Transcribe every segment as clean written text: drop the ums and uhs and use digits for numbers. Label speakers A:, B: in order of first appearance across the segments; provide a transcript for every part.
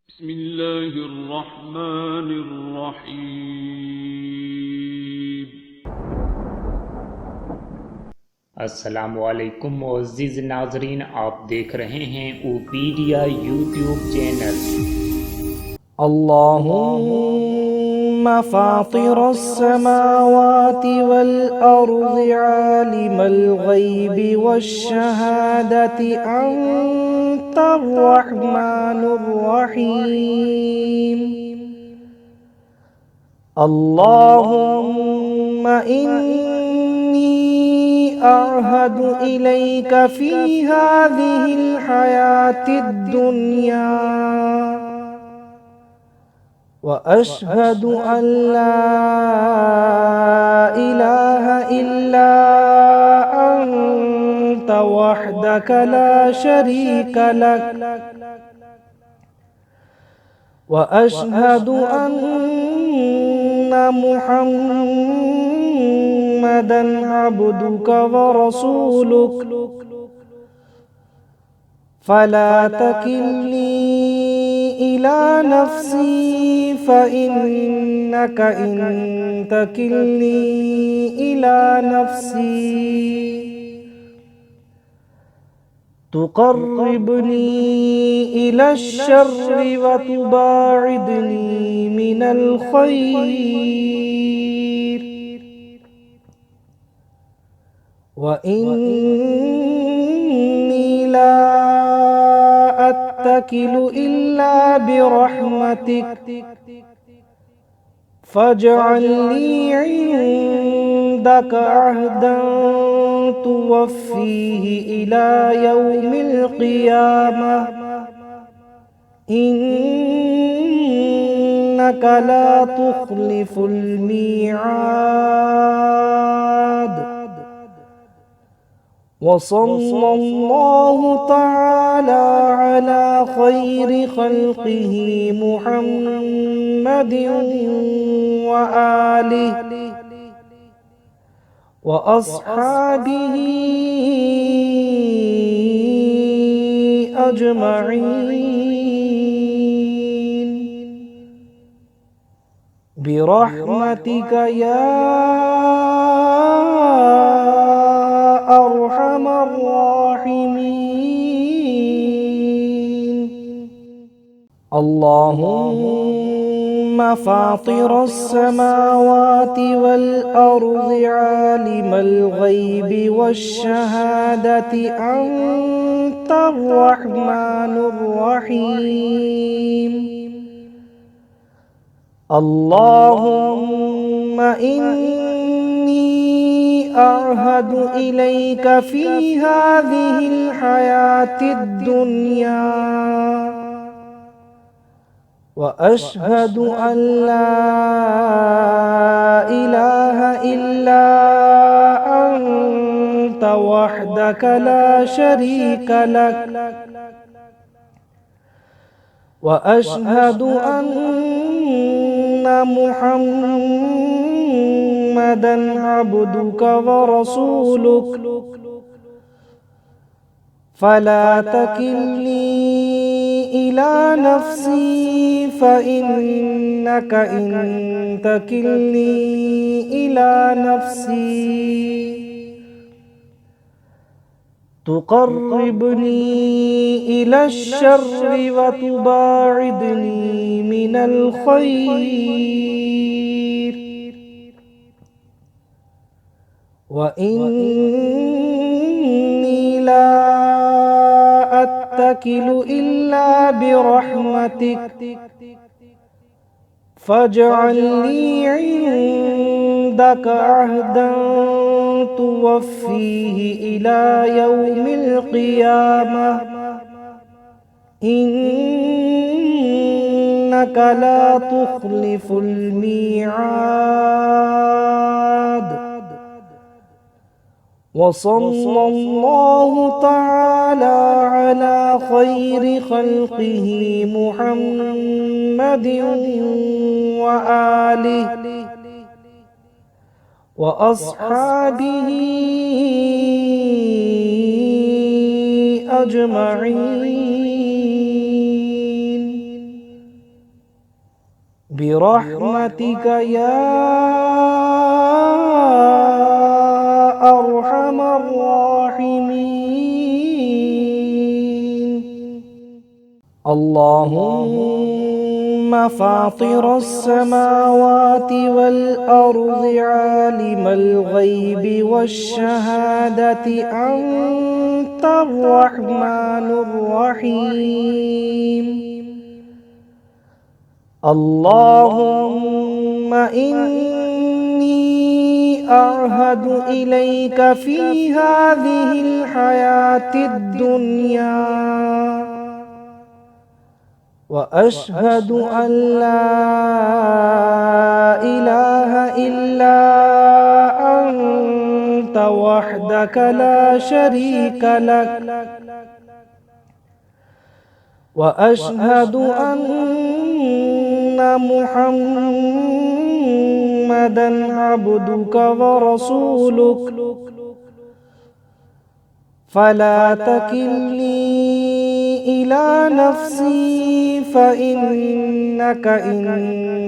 A: بسم الله الرحمن الرحيم।
B: अस्सलामुअलैकुम मुअज़्ज़िज़ नाज़रीन, आप देख रहे हैं ओपीडिया यूट्यूब चैनल।
C: اللهم فاطر السماوات والأرض عالم الغيب والشهادة أنت الرحمن الرحيم. اللهم إني أعهد إليك في هذه الحياة الدنيا وأشهد أن لا إله إلا أنت وحدك لا شريك لك، وأشهد أن محمدًا عبدك ورسولك، فلا تكلني إلى نفسي فإنك إن تكلني إلى نفسي تقربني إلى الشر وتباعدني من الخير، وإني لا أتكل إلا برحمتك، فاجعل لي عندك عهدا توفيه إلى يوم القيامة، إنك لا تخلف الميعاد. وصلى الله تعالى على خير خلقه محمد وآله وأصحابه أجمعين برحمتك يا أرحم الراحمين. اللهم فاطر السماوات والأرض عالم الغيب والشهادة أنت الرحمن الرحيم. اللهم إني أعهد إليك في هذه الحياة الدنيا وأشهد أن لا إله إلا أنت وحدك لا شريك لك، وأشهد أن محمدًا عبدك ورسولك، فلا تكلني إلى نفسي فإنك إن تكلني إلى نفسي تقربني إلى الشر وتباعدني من الخير، وإني لا أتكل إلا برحمتك، فاجعل لي عندك عهدا توفيه إلى يوم القيامة، إنك لا تخلف الميعاد. وصلى الله تعالى على خير خلقه محمد وآله وأصحابه أجمعين برحمتك يا أرحم الراحمين. اللهم فاطر السماوات والأرض عالم الغيب والشهادة أنت الرحمن الرحيم. اللهم إني أعهد إليك في هذه الحياة الدنيا وأشهد أن لا إله إلا أنت وحدك لا شريك لك، وأشهد أن محمدًا عبدك ورسولك، فلا تكلني إلى نفسي فإنك إن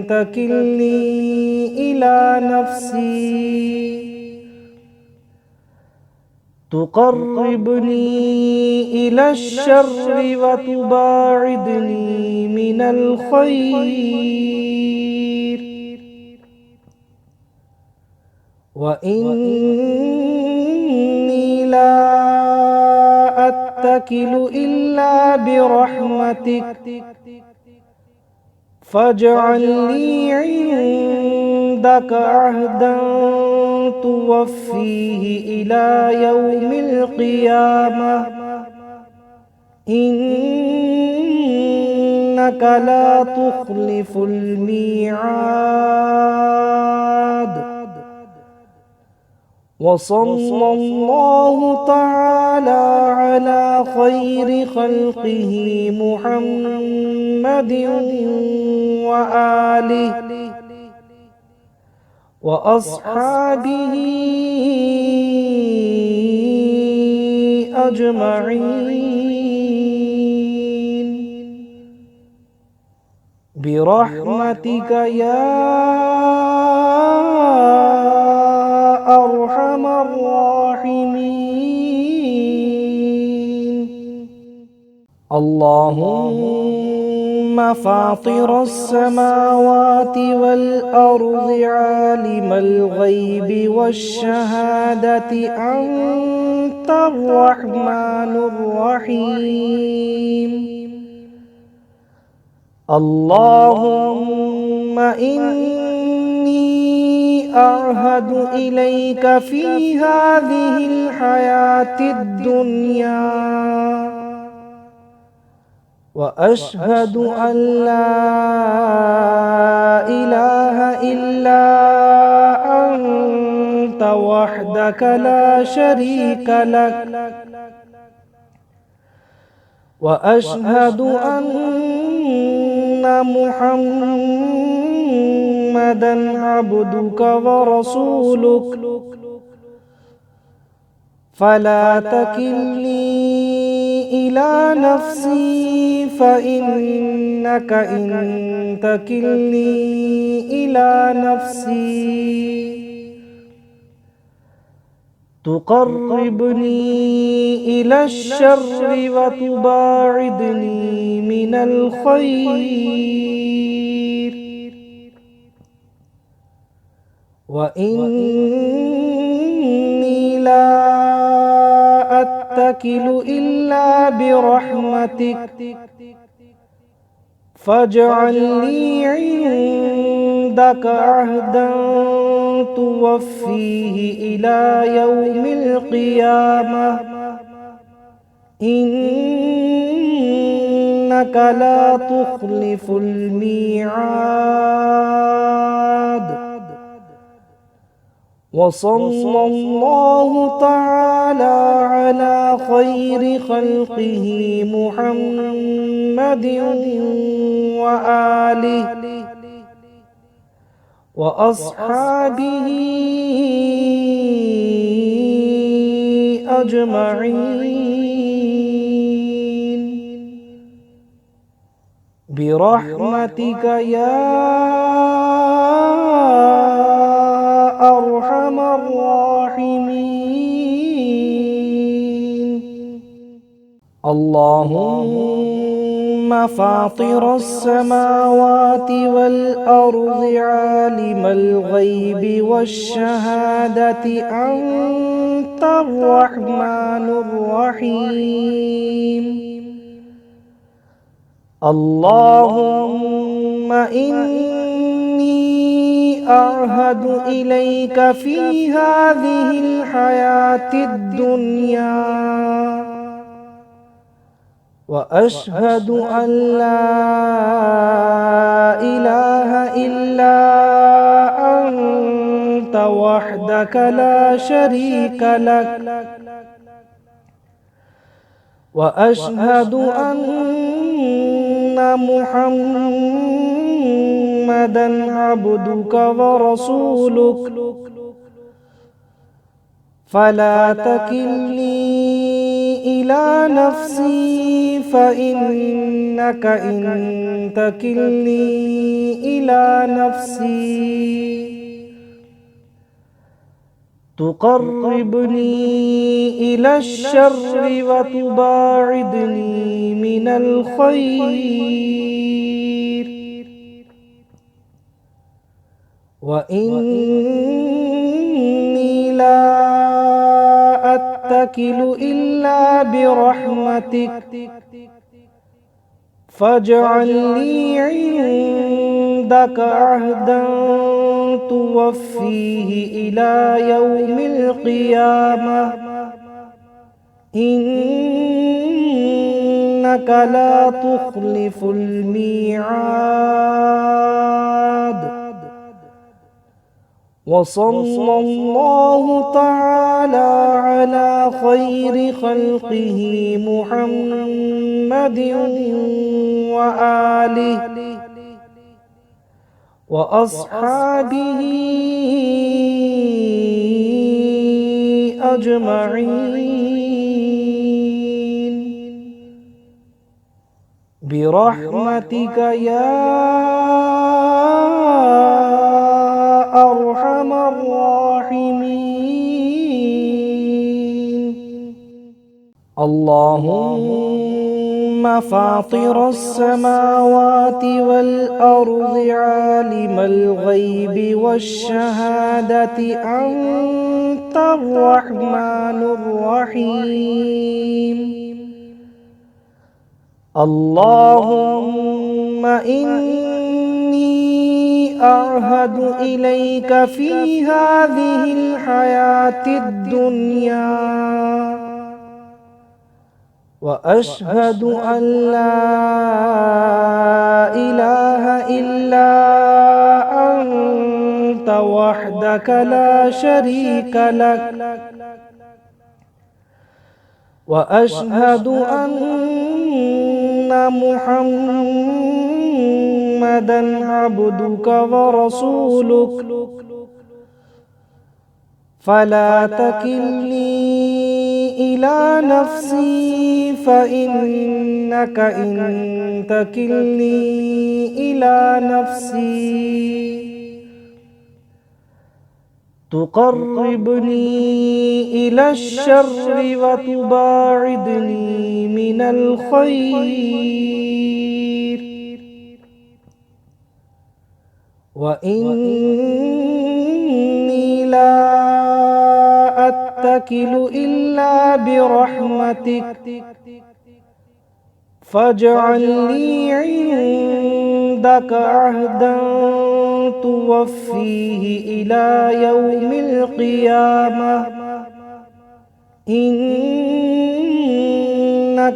C: تكلني إلى نفسي تقربني إلى الشر وتباعدني من الخير، وإني لا أتكل إلا برحمتك، فاجعل لي عندك عهدا توفيه إلى يوم القيامة، إنك لا تخلف الميعاد. وصلى الله تعالى على خير خلقه محمد وآله وأصحابه أجمعين برحمتك يا أرحم الراحمين. اللهم فاطر السماوات والأرض عالم الغيب والشهادة أنت الرحمن الرحيم. اللهم إني أعهد إليك في هذه الحياة الدنيا وأشهد أن لا إله إلا أنت وحدك لا شريك لك، وأشهد أن محمدًا عبدك ورسولك، فلا تكلني إلى نفسي فإنك إن تكلني إلى نفسي تقربني إلى الشر وتباعدني من الخير، وإني لا أتكل إلا برحمتك، فاجعل لي عندك عهدا توفيه إلى يوم القيامة، إنك لا تخلف الميعاد. وصلى الله تعالى على خير خلقه محمد وآله وأصحابه أجمعين برحمتك يا أرحم الراحمين. اللهم فاطر السماوات والأرض عالم الغيب والشهادة أنت الرحمن الرحيم. اللهم إني أعهد إليك في هذه الحياة الدنيا وأشهد أن لا إله إلا أنت وحدك لا شريك لك، وأشهد أن محمدًا عبدك ورسولك، فلا تكلني إلى نفسي فإنك إن تكلني إلى نفسي تقربني إلى الشر وتباعدني من الخير، وإني لا أتكل إلا برحمتك، فاجعل لي عندك عهدا توفيه إلى يوم القيامة، إنك لا تخلف الميعاد. وصلى الله تعالى على خير خلقه محمد وآله وأصحابه أجمعين برحمتك يا أرحم الراحمين. اللهم فاطر السماوات والأرض عالم الغيب والشهادة أنت الرحمن الرحيم. اللهم إني أعهد إليك في هذه الحياة الدنيا وأشهد أن لا إله إلا أنت وحدك لا شريك لك، وأشهد أن محمدًا عبدك ورسولك، فلا تكلني إلى نفسي فإنك إن تكلني إلى نفسي تقربني إلى الشر وتباعدني من الخير، وإني لا أتكل إلا برحمتك، فاجعل لي عندك عهدا توفيه إلى يوم القيامة، إنك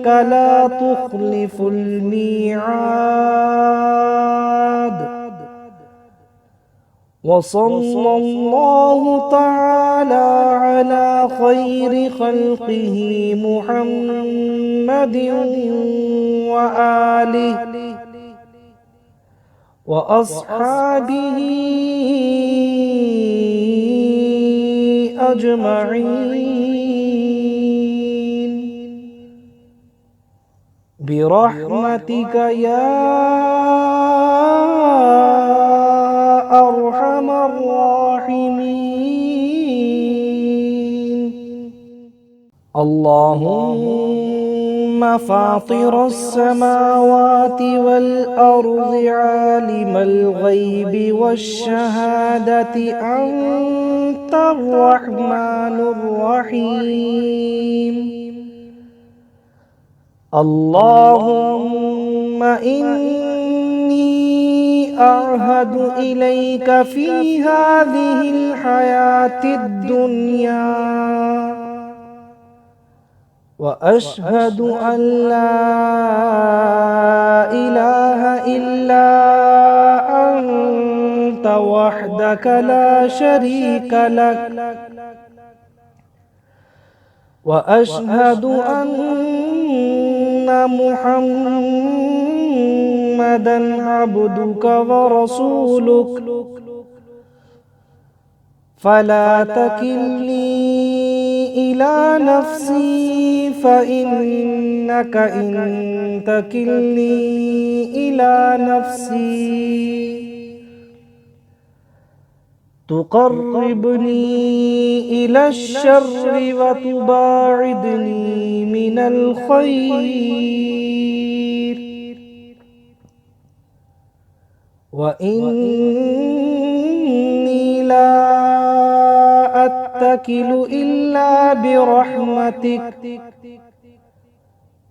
C: لا تخلف الميعاد. وصلى الله تعالى على خير خلقه محمد وآله وأصحابه أجمعين برحمتك يا أرحم الراحمين. اللهم فاطر السماوات والأرض عالم الغيب والشهادة أنت الرحمن الرحيم. اللهم إني أعهد إليك في هذه الحياة الدنيا وأشهد أن لا إله إلا أنت وحدك لا شريك لك، وأشهد أن محمدًا عبدك ورسولك، فلا تكلني إلى نفسي فإنك إن تكلني إلى نفسي تقربني إلى الشر وتباعدني من الخير، وإني لا أتكل إلا برحمتك،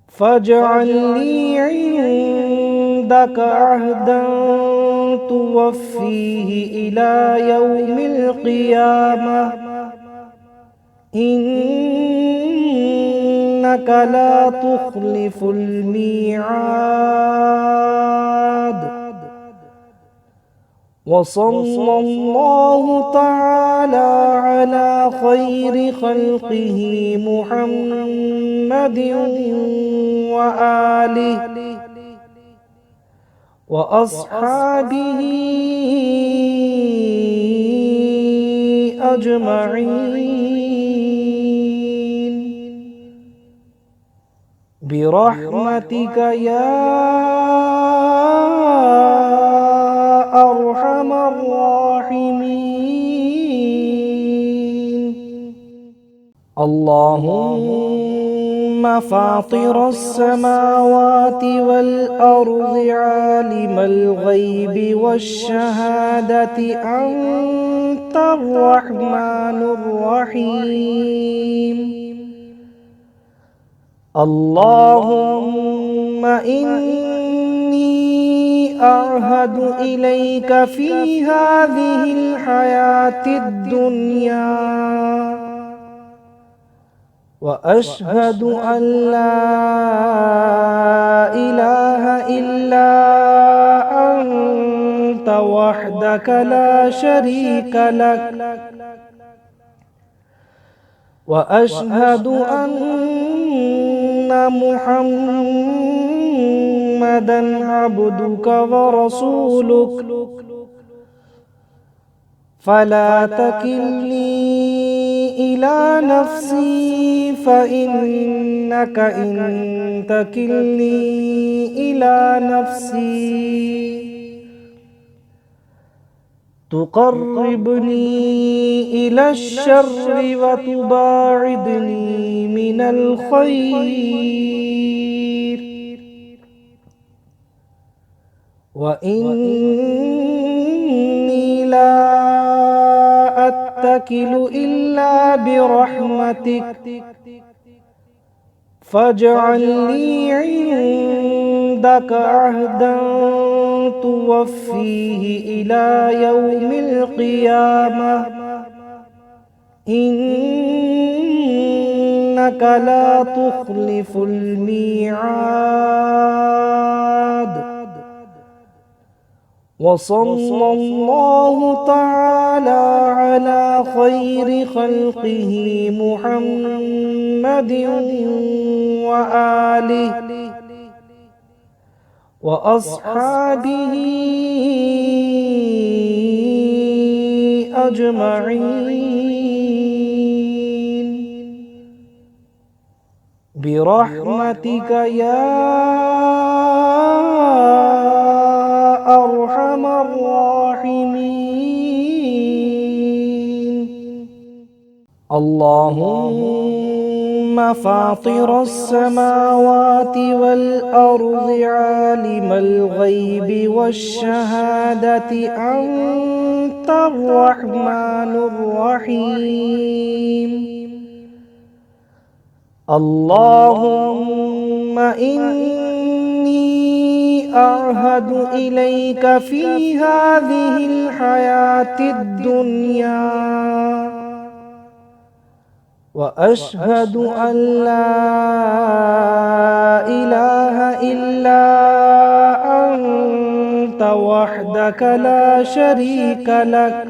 C: فاجعل لي عندك عهدا توفيه إلى يوم القيامة، إنك لا تخلف الميعاد. وصلى الله تعالى على خير خلقه محمد وآله وأصحابه أجمعين برحمتك يا أرحم الراحمين. اللهم فاطر السماوات والأرض عالم الغيب والشهادة أنت الرحمن الرحيم. اللهم إني أعهد إليك في هذه الحياة الدنيا وأشهد أن لا إله إلا أنت وحدك لا شريك لك، وأشهد أن محمدًا عبدك ورسولك، فلا تكلني إلى نفسي فإنك إن تكلني إلى نفسي تقربني إلى الشر وتباعدني من الخير، وإني لا أتكل إلا برحمتك، فاجعل لي عندك عهدا توفيه إلى يوم القيامة، إنك لا تخلف الميعاد. وصلى الله تعالى على خير خلقه محمد وآله وأصحابه أجمعين برحمتك يا أرحم الراحمين. اللهم فاطر السماوات والأرض عالم الغيب والشهادة أنت الرحمن الرحيم. اللهم إني أعهد إليك في هذه الحياة الدنيا وأشهد أن لا إله إلا أنت وحدك لا شريك لك،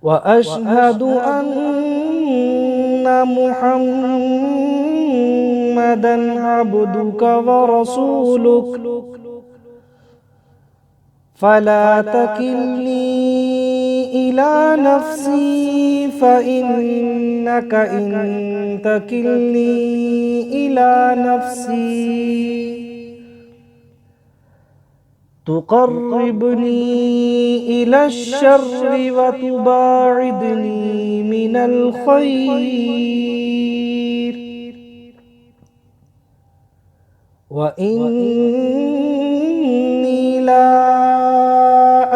C: وأشهد أن محمدًا عبدك ورسولك، فلا تكلني إلى نفسي فإنك إن تكلني إلى نفسي تقربني إلى الشر وتباعدني من الخير، وإني لا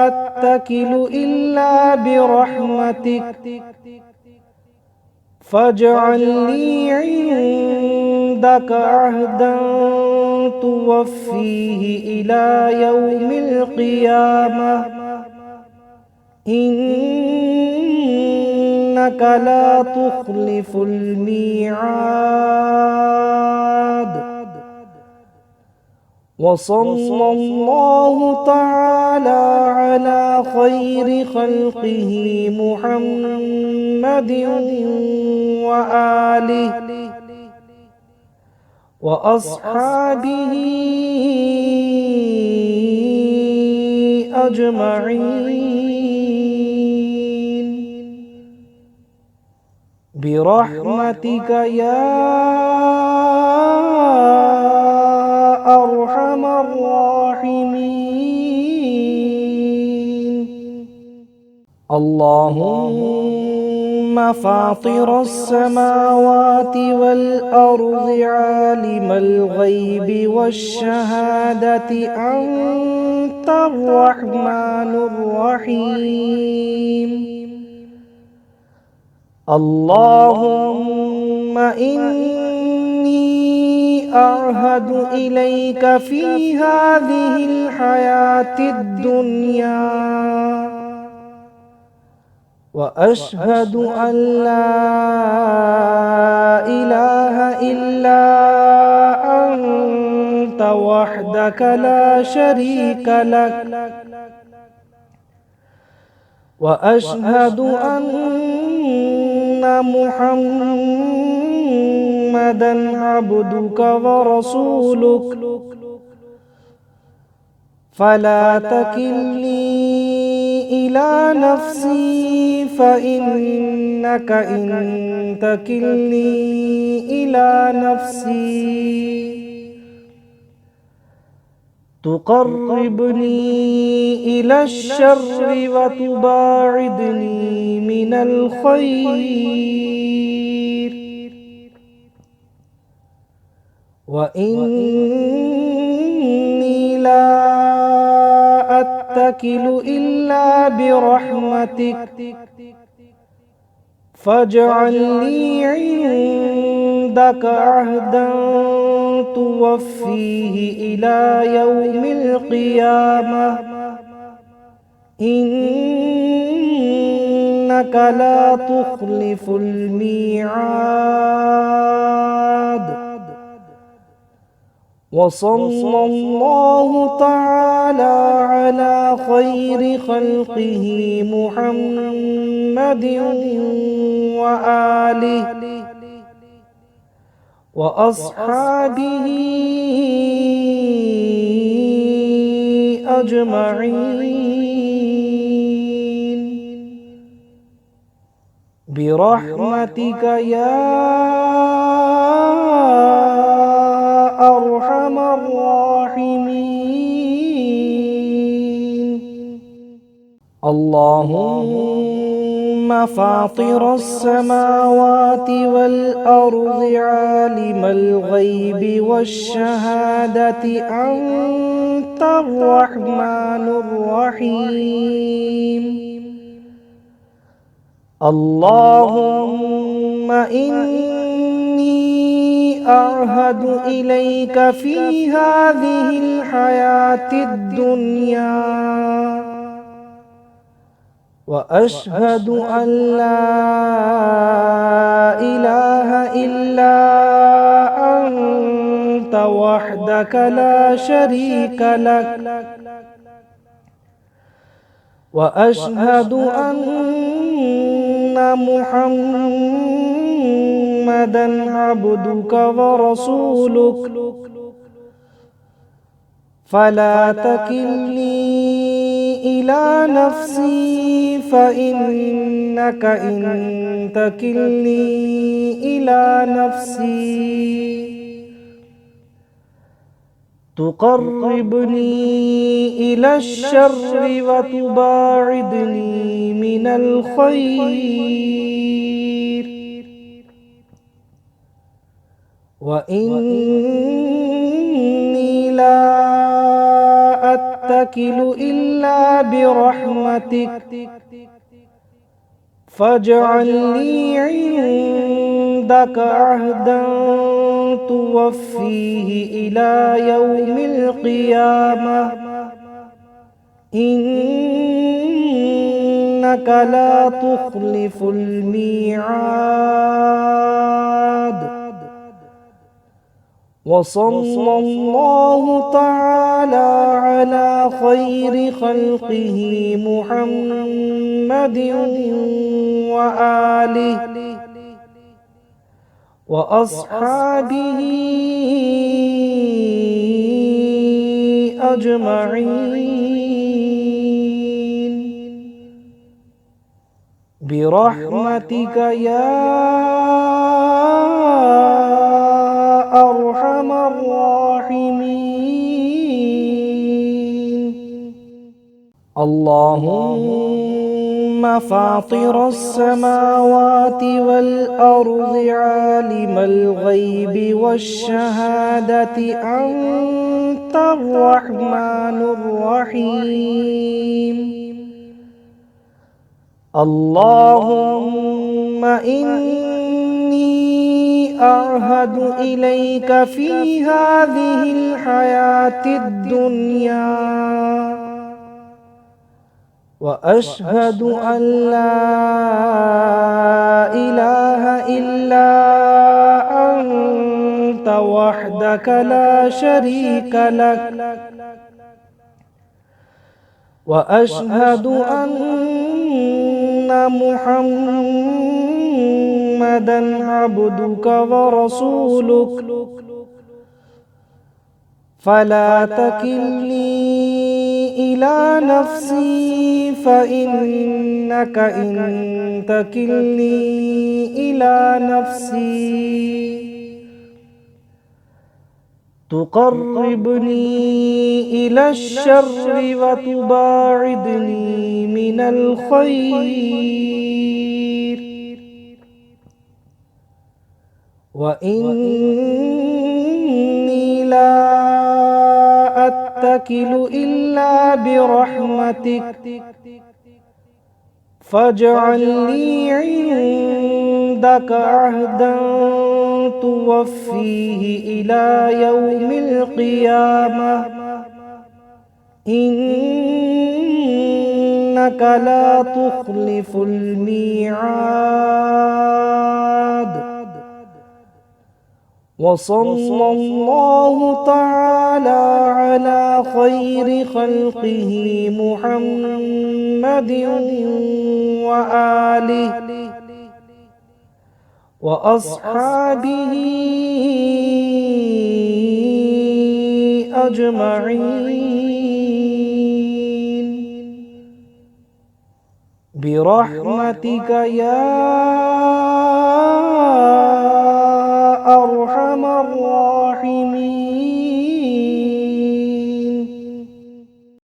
C: أتكل إلا برحمتك، فاجعل لي عندك عهدا توفيه إلى يوم القيامة، إنك لا تخلف الميعاد. وصلى الله تعالى على خير خلقه محمد وآله وأصحابه أجمعين برحمتك يا أرحم الراحمين. اللهم فاطر السماوات والأرض عالم الغيب والشهادة أنت الرحمن الرحيم. اللهم إني أعهد إليك في هذه الحياة الدنيا وأشهد أن لا إله إلا أنت وحدك لا شريك لك، وأشهد أن محمدًا عبدك ورسولك، فلا تكلني إلى نفسي فإنك إن تكلني إلى نفسي تقربني إلى الشر وتباعدني من الخير، وإني لا أتكل إلا برحمتك، فاجعل لي عندك عهدا توفيه إلى يوم القيامة، إنك لا تخلف الميعاد. وصلى الله تعالى على خير خلقه محمد وآله وأصحابه أجمعين برحمتك يا أرحم الراحمين. اللهم فاطر السماوات والأرض عالم الغيب والشهادة أنت الرحمن الرحيم. اللهم إني أعهد إليك في هذه الحياة الدنيا وأشهد أن لا إله إلا أنت وحدك لا شريك لك، وأشهد أن محمدًا عبدك ورسولك، فلا تكلني إلى نفسي فإنك إن تكلني إلى نفسي تقربني إلى الشر وتباعدني من الخير، وإني لا أتكل إلا برحمتك، فاجعل لي عندك عهدا توفيه إلى يوم القيامة، إنك لا تخلف الميعاد. وصلى الله تعالى على خير خلقه محمد وآله وأصحابه أجمعين برحمتك يا أرحم الراحمين. اللهم فاطر السماوات والأرض عالم الغيب والشهادة أنت الرحمن الرحيم. اللهم إني أعهد إليك في هذه الحياة الدنيا وأشهد أن لا إله إلا أنت وحدك لا شريك لك، وأشهد أن محمدًا عبدك ورسولك، فلا تكلني إلى نفسي فإنك إن تكلني إلى نفسي تقربني إلى الشر وتباعدني من الخير، وإني لا أتكل إلا برحمتك، فاجعل لي عندك عهدا توفيه إلى يوم القيامة، إنك لا تخلف الميعاد. وصلى الله تعالى على خير خلقه محمد وآله وأصحابه أجمعين बिरहमतिक या अरहमर